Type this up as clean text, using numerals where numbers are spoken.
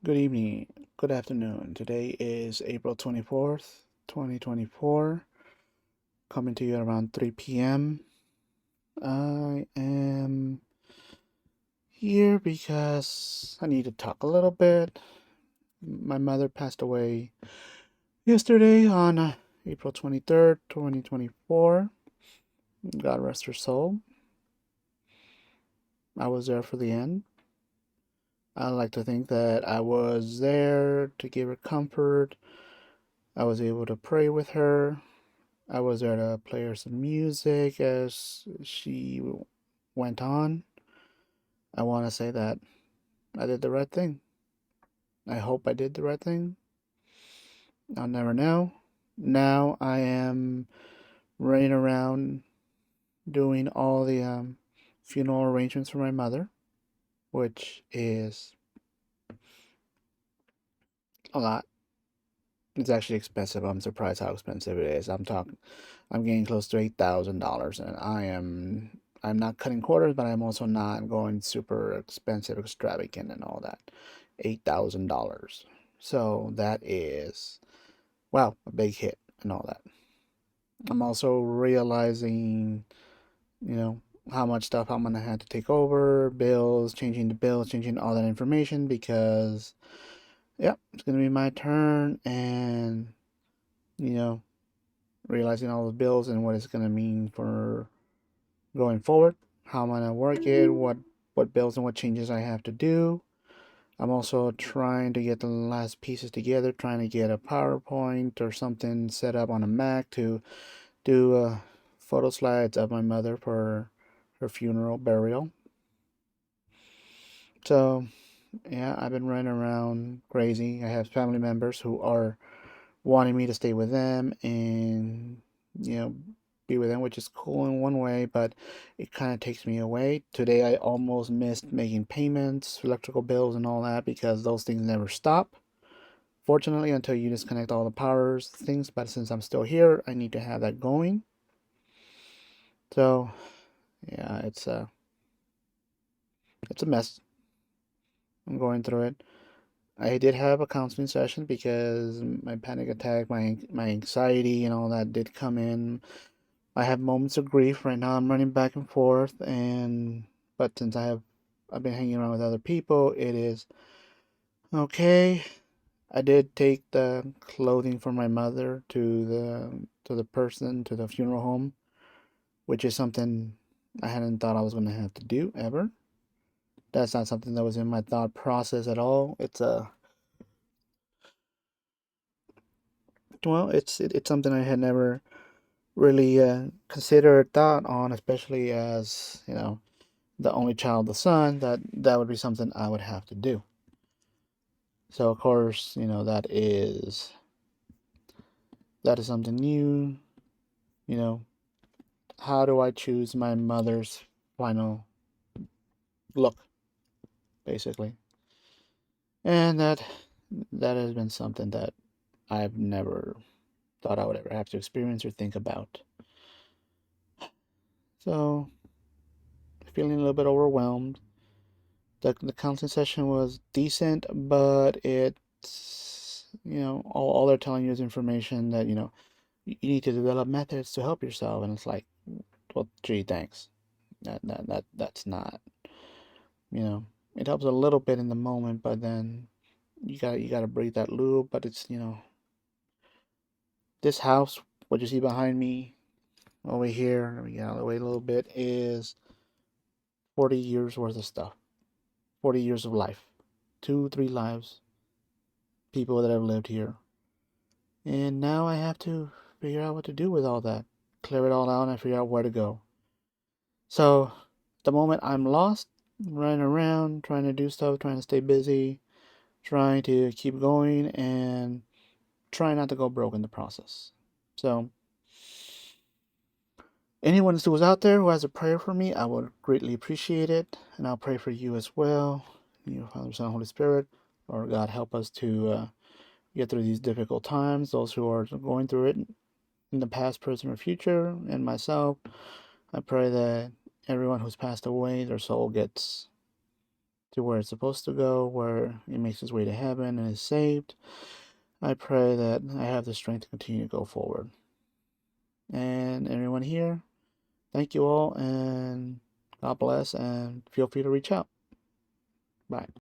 Good evening, good afternoon. Today is April 24th, 2024, coming to you around 3 p.m. I am here because I need to talk a little bit. My mother passed away yesterday on April 23rd, 2024. God rest her soul. I was there for the end. I like to think that I was there to give her comfort. I was able to pray with her. I was there to play her some music as she went on. I want to say that I did the right thing. I hope I did the right thing. I'll never know. Now I am running around doing all the funeral arrangements for my mother, which is a lot. It's actually expensive. I'm surprised how expensive it is. I'm getting close to $8,000, and I'm not cutting corners, but I'm also not going super expensive, extravagant, and all that. $8,000. So that is, wow, a big hit and all that. I'm also realizing, you know, how much stuff I'm gonna have to take over, bills, changing all that information because, yeah, it's gonna be my turn, and you know, realizing all the bills and what it's gonna mean for going forward, how I'm gonna work it, what bills and what changes I have to do. I'm also trying to get the last pieces together, trying to get a PowerPoint or something set up on a Mac to do photo slides of my mother for her funeral burial. So yeah, I've been running around crazy. I have family members who are wanting me to stay with them and you know be with them, which is cool in one way, but it kind of takes me away. Today I almost missed making payments, electrical bills, and all that because those things never stop. Fortunately, until you disconnect all the powers things, but since I'm still here, I need to have that going. So yeah, it's a mess. I'm going through it. I did have a counseling session because my panic attack, my anxiety, and all that did come in. I have moments of grief right now. I'm running back and forth, and but since I've been hanging around with other people, it is okay. I did take the clothing from my mother to the person to the funeral home, which is something I hadn't thought I was going to have to do ever. That's not something that was in my thought process at all. It's something I had never really considered thought on, especially as the only child, the son. That would be something I would have to do. So of course, that is something new. You know, how do I choose my mother's final look, basically? And that has been something that I've never thought I would ever have to experience or think about. So feeling a little bit overwhelmed. The counseling session was decent, but it's all they're telling you is information that you need to develop methods to help yourself, and it's like, well, gee, thanks. That's not, you know, it helps a little bit in the moment, but then you gotta break that loop. But it's this house, what you see behind me over here, let me get out of the way a little bit, is 40 years worth of stuff, 40 years of life, 2, 3 lives, people that have lived here, and now I have to figure out what to do with all that, clear it all out, and figure out where to go. So, at the moment, I'm lost, running around, trying to do stuff, trying to stay busy, trying to keep going, and trying not to go broke in the process. So, anyone who's out there who has a prayer for me, I would greatly appreciate it, and I'll pray for you as well. Father, Son, Holy Spirit, Lord God, help us to get through these difficult times. Those who are going through it in the past, present, or future, and myself, I pray that everyone who's passed away, their soul gets to where it's supposed to go, where it makes its way to heaven and is saved. I pray that I have the strength to continue to go forward. And everyone here, thank you all, and God bless, and feel free to reach out. Bye.